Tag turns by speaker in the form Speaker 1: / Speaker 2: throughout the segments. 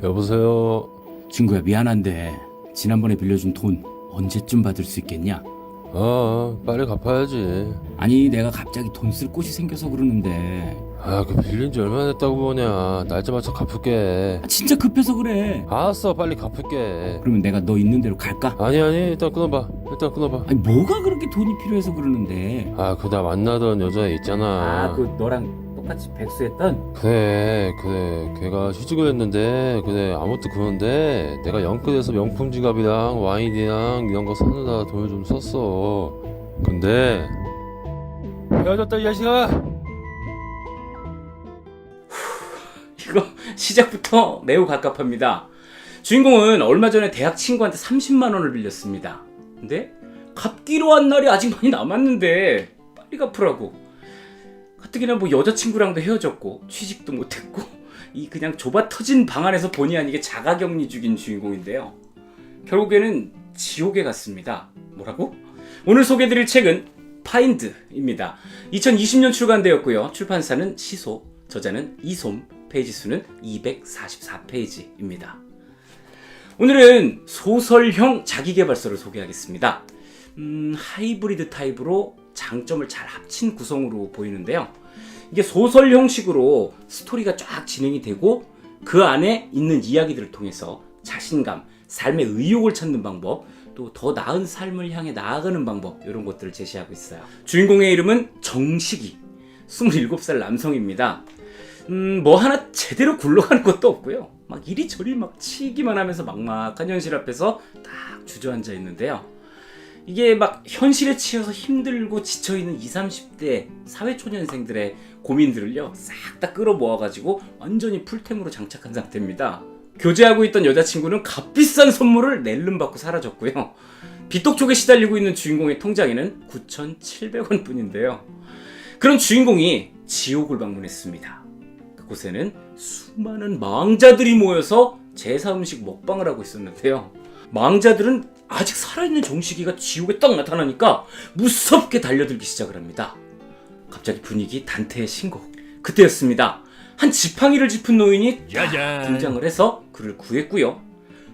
Speaker 1: 여보세요.
Speaker 2: 친구야, 미안한데 지난번에 빌려준 돈 언제쯤 받을 수 있겠냐?
Speaker 1: 빨리 갚아야지.
Speaker 2: 아니, 내가 갑자기 돈 쓸 곳이 생겨서 그러는데.
Speaker 1: 그 빌린 지 얼마나 됐다고 보냐. 날짜 맞춰 갚을게.
Speaker 2: 진짜 급해서 그래.
Speaker 1: 알았어, 빨리 갚을게.
Speaker 2: 그러면 내가 너 있는 대로 갈까?
Speaker 1: 아니, 일단 끊어봐.
Speaker 2: 아니, 뭐가 그렇게 돈이 필요해서 그러는데?
Speaker 1: 그 나 만나던 여자 있잖아.
Speaker 2: 그 너랑 똑같이 백수했던?
Speaker 1: 그래. 걔가 취직을 했는데, 그래, 아무튼 그런데 내가 영끌에서 명품 지갑이랑 와인이랑 이런 거 사느라 돈을 좀 썼어. 근데 헤어졌다, 이 자식아.
Speaker 2: 이거 시작부터 매우 갑갑합니다. 주인공은 얼마 전에 대학 친구한테 30만 원을 빌렸습니다. 근데 갚기로 한 날이 아직 많이 남았는데 빨리 갚으라고. 가뜩이나 뭐 여자친구랑도 헤어졌고 취직도 못했고 이 그냥 좁아터진 방 안에서 본의 아니게 자가격리 중인 주인공인데요. 결국에는 지옥에 갔습니다. 뭐라고? 오늘 소개해드릴 책은 파인드입니다. 2020년 출간되었고요. 출판사는 시소, 저자는 이솜, 페이지 수는 244페이지입니다. 오늘은 소설형 자기계발서를 소개하겠습니다. 하이브리드 타입으로 장점을 잘 합친 구성으로 보이는데요. 이게 소설 형식으로 스토리가 쫙 진행이 되고 그 안에 있는 이야기들을 통해서 자신감, 삶의 의욕을 찾는 방법, 또 더 나은 삶을 향해 나아가는 방법, 이런 것들을 제시하고 있어요. 주인공의 이름은 정식이, 27살 남성입니다. 뭐 하나 제대로 굴러가는 것도 없고요. 막 이리저리 막 치기만 하면서 막막한 현실 앞에서 딱 주저앉아 있는데요. 이게 막 현실에 치여서 힘들고 지쳐있는 20, 30대 사회초년생들의 고민들을요 싹 다 끌어모아가지고 완전히 풀템으로 장착한 상태입니다. 교제하고 있던 여자친구는 값비싼 선물을 낼름받고 사라졌고요. 빚독촉에 시달리고 있는 주인공의 통장에는 9,700원 뿐인데요. 그런 주인공이 지옥을 방문했습니다. 그곳에는 수많은 망자들이 모여서 제사 음식 먹방을 하고 있었는데요. 망자들은 아직 살아있는 정식이가 지옥에 딱 나타나니까 무섭게 달려들기 시작을 합니다. 갑자기 분위기 단테의 신곡. 그때였습니다. 한 지팡이를 짚은 노인이 등장을 해서 그를 구했고요.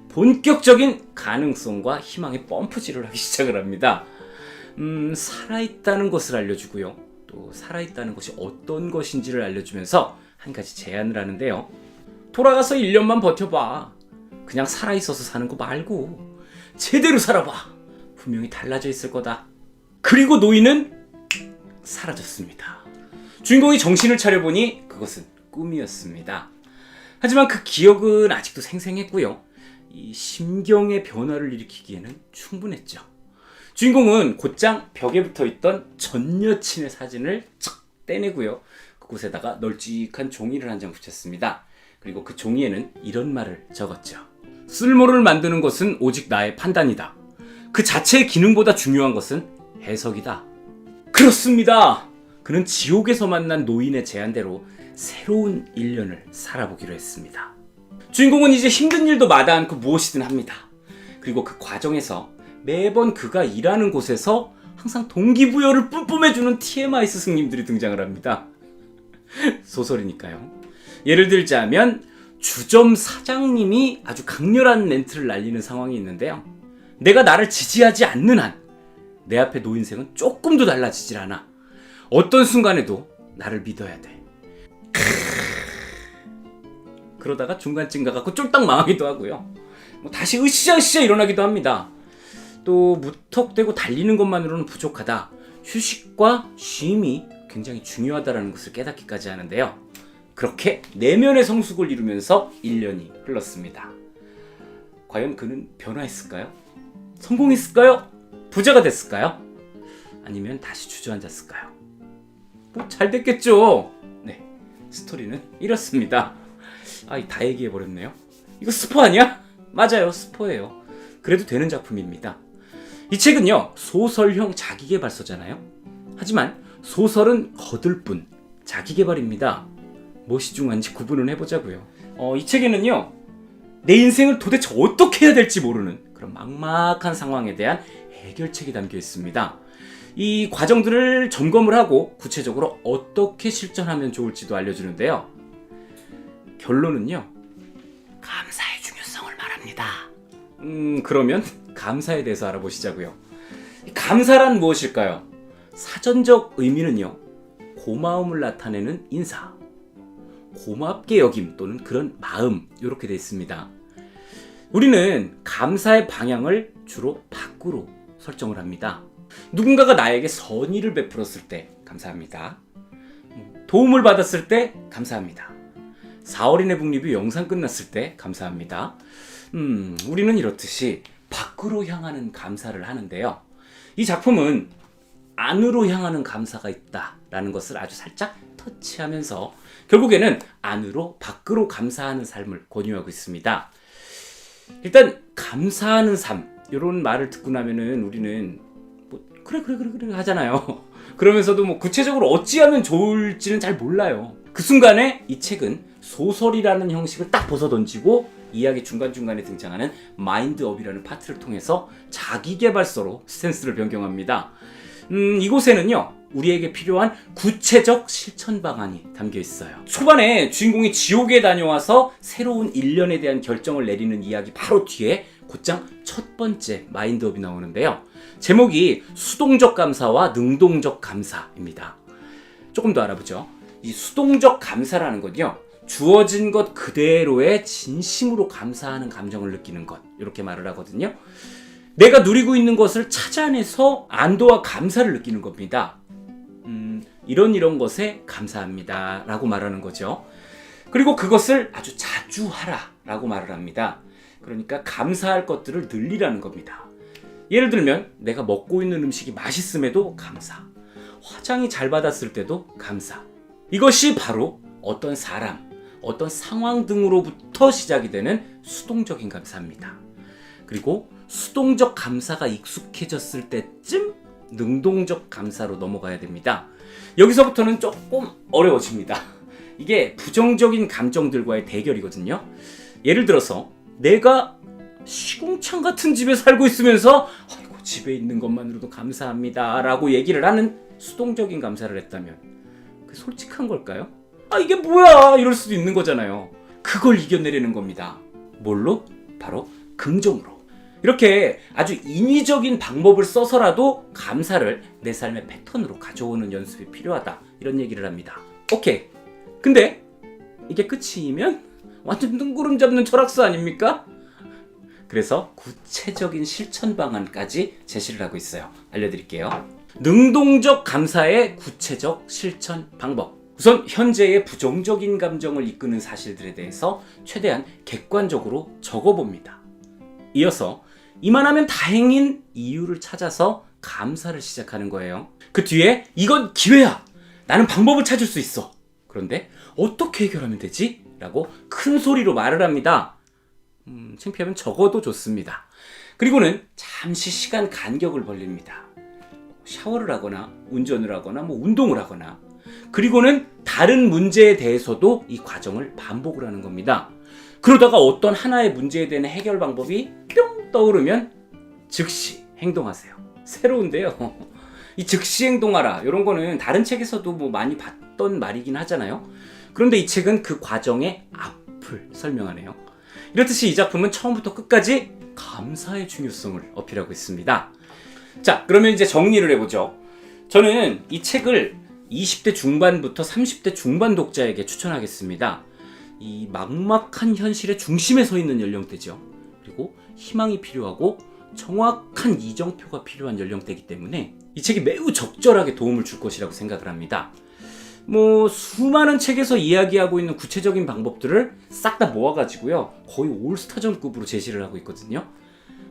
Speaker 2: 본격적인 가능성과 희망의 펌프질을 하기 시작을 합니다. 살아있다는 것을 알려주고요. 또 살아있다는 것이 어떤 것인지를 알려주면서 한 가지 제안을 하는데요. 돌아가서 1년만 버텨봐. 그냥 살아있어서 사는 거 말고 제대로 살아봐. 분명히 달라져 있을 거다. 그리고 노인은 사라졌습니다. 주인공이 정신을 차려보니 그것은 꿈이었습니다. 하지만 그 기억은 아직도 생생했고요. 이 심경의 변화를 일으키기에는 충분했죠. 주인공은 곧장 벽에 붙어있던 전 여친의 사진을 착 떼내고요. 그곳에다가 널찍한 종이를 한 장 붙였습니다. 그리고 그 종이에는 이런 말을 적었죠. 쓸모를 만드는 것은 오직 나의 판단이다. 그 자체의 기능보다 중요한 것은 해석이다. 그렇습니다. 그는 지옥에서 만난 노인의 제안대로 새로운 1년을 살아보기로 했습니다. 주인공은 이제 힘든 일도 마다 않고 무엇이든 합니다. 그리고 그 과정에서 매번 그가 일하는 곳에서 항상 동기부여를 뿜뿜해주는 TMI 스승님들이 등장을 합니다. 소설이니까요. 예를 들자면 주점 사장님이 아주 강렬한 멘트를 날리는 상황이 있는데요. 내가 나를 지지하지 않는 한 내 앞에 놓인 생은 조금도 달라지질 않아. 어떤 순간에도 나를 믿어야 돼. 그러다가 중간쯤 가갖고 쫄딱 망하기도 하고요. 다시 으쌰으쌰 일어나기도 합니다. 또 무턱대고 달리는 것만으로는 부족하다. 휴식과 쉼이 굉장히 중요하다는 것을 깨닫기까지 하는데요. 그렇게 내면의 성숙을 이루면서 1년이 흘렀습니다. 과연 그는 변화했을까요? 성공했을까요? 부자가 됐을까요? 아니면 다시 주저앉았을까요? 뭐 잘 됐겠죠. 네, 스토리는 이렇습니다. 다 얘기해버렸네요. 이거 스포 아니야? 맞아요, 스포예요. 그래도 되는 작품입니다. 이 책은요 소설형 자기계발서잖아요. 하지만 소설은 거들뿐 자기계발입니다. 무엇이 중요한지 구분을 해보자고요. 이 책에는요 내 인생을 도대체 어떻게 해야 될지 모르는 그런 막막한 상황에 대한 해결책이 담겨 있습니다. 이 과정들을 점검을 하고 구체적으로 어떻게 실천하면 좋을지도 알려주는데요. 결론은요 감사해. 그러면 감사에 대해서 알아보시자고요. 감사란 무엇일까요? 사전적 의미는요, 고마움을 나타내는 인사, 고맙게 여김 또는 그런 마음, 이렇게 되어 있습니다. 우리는 감사의 방향을 주로 밖으로 설정을 합니다. 누군가가 나에게 선의를 베풀었을 때 감사합니다. 도움을 받았을 때 감사합니다. 4월인의 북리뷰 영상 끝났을 때 감사합니다. 우리는 이렇듯이 밖으로 향하는 감사를 하는데요. 이 작품은 안으로 향하는 감사가 있다라는 것을 아주 살짝 터치하면서 결국에는 안으로 밖으로 감사하는 삶을 권유하고 있습니다. 일단 감사하는 삶, 이런 말을 듣고 나면은 우리는 뭐 그래 하잖아요. 그러면서도 뭐 구체적으로 어찌하면 좋을지는 잘 몰라요. 그 순간에 이 책은 소설이라는 형식을 딱 벗어던지고 이야기 중간중간에 등장하는 마인드업이라는 파트를 통해서 자기계발서로 스탠스를 변경합니다. 이곳에는요, 우리에게 필요한 구체적 실천 방안이 담겨 있어요. 초반에 주인공이 지옥에 다녀와서 새로운 일련에 대한 결정을 내리는 이야기 바로 뒤에 곧장 첫 번째 마인드업이 나오는데요. 제목이 수동적 감사와 능동적 감사입니다. 조금 더 알아보죠. 이 수동적 감사라는 건요, 주어진 것 그대로의 진심으로 감사하는 감정을 느끼는 것, 이렇게 말을 하거든요. 내가 누리고 있는 것을 찾아내서 안도와 감사를 느끼는 겁니다. 이런 것에 감사합니다 라고 말하는 거죠. 그리고 그것을 아주 자주 하라 라고 말을 합니다. 그러니까 감사할 것들을 늘리라는 겁니다. 예를 들면 내가 먹고 있는 음식이 맛있음에도 감사, 화장이 잘 받았을 때도 감사. 이것이 바로 어떤 사람, 어떤 상황 등으로부터 시작이 되는 수동적인 감사입니다. 그리고 수동적 감사가 익숙해졌을 때쯤 능동적 감사로 넘어가야 됩니다. 여기서부터는 조금 어려워집니다. 이게 부정적인 감정들과의 대결이거든요. 예를 들어서 내가 시궁창 같은 집에 살고 있으면서 아이고 집에 있는 것만으로도 감사합니다 라고 얘기를 하는 수동적인 감사를 했다면 그게 솔직한 걸까요? 아 이게 뭐야 이럴 수도 있는 거잖아요. 그걸 이겨내려는 겁니다. 뭘로? 바로 긍정으로. 이렇게 아주 인위적인 방법을 써서라도 감사를 내 삶의 패턴으로 가져오는 연습이 필요하다, 이런 얘기를 합니다. 오케이. 근데 이게 끝이면 완전 뜬구름 잡는 철학서 아닙니까? 그래서 구체적인 실천 방안까지 제시를 하고 있어요. 알려드릴게요. 능동적 감사의 구체적 실천 방법. 우선 현재의 부정적인 감정을 이끄는 사실들에 대해서 최대한 객관적으로 적어봅니다. 이어서 이만하면 다행인 이유를 찾아서 감사를 시작하는 거예요. 그 뒤에 이건 기회야! 나는 방법을 찾을 수 있어! 그런데 어떻게 해결하면 되지? 라고 큰 소리로 말을 합니다. 창피하면 적어도 좋습니다. 그리고는 잠시 시간 간격을 벌립니다. 샤워를 하거나 운전을 하거나 운동을 하거나, 그리고는 다른 문제에 대해서도 이 과정을 반복을 하는 겁니다. 그러다가 어떤 하나의 문제에 대한 해결 방법이 뿅 떠오르면 즉시 행동하세요. 새로운데요. 이 즉시 행동하라, 이런 거는 다른 책에서도 많이 봤던 말이긴 하잖아요. 그런데 이 책은 그 과정의 앞을 설명하네요. 이렇듯이 이 작품은 처음부터 끝까지 감사의 중요성을 어필하고 있습니다. 자, 그러면 이제 정리를 해보죠. 저는 이 책을 20대 중반부터 30대 중반 독자에게 추천하겠습니다. 이 막막한 현실의 중심에 서 있는 연령대죠. 그리고 희망이 필요하고 정확한 이정표가 필요한 연령대이기 때문에 이 책이 매우 적절하게 도움을 줄 것이라고 생각을 합니다. 수많은 책에서 이야기하고 있는 구체적인 방법들을 싹 다 모아가지고요, 거의 올스타전급으로 제시를 하고 있거든요.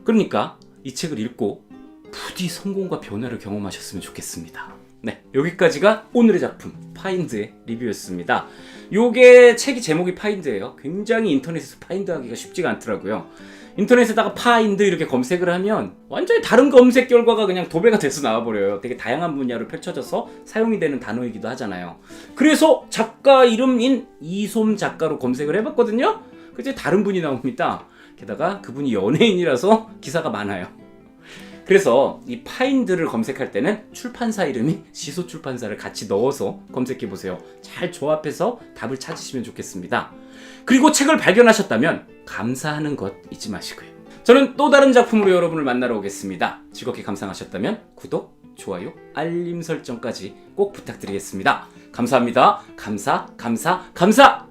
Speaker 2: 그러니까 이 책을 읽고 부디 성공과 변화를 경험하셨으면 좋겠습니다. 네, 여기까지가 오늘의 작품 파인드의 리뷰였습니다. 요게 책이 제목이 파인드예요. 굉장히 인터넷에서 파인드하기가 쉽지가 않더라고요. 인터넷에다가 파인드 이렇게 검색을 하면 완전히 다른 검색 결과가 그냥 도배가 돼서 나와버려요. 되게 다양한 분야로 펼쳐져서 사용이 되는 단어이기도 하잖아요. 그래서 작가 이름인 이솜 작가로 검색을 해봤거든요. 그때 다른 분이 나옵니다. 게다가 그분이 연예인이라서 기사가 많아요. 그래서 이 파인드를 검색할 때는 출판사 이름이 시소출판사를 같이 넣어서 검색해보세요. 잘 조합해서 답을 찾으시면 좋겠습니다. 그리고 책을 발견하셨다면 감사하는 것 잊지 마시고요. 저는 또 다른 작품으로 여러분을 만나러 오겠습니다. 즐겁게 감상하셨다면 구독, 좋아요, 알림 설정까지 꼭 부탁드리겠습니다. 감사합니다. 감사.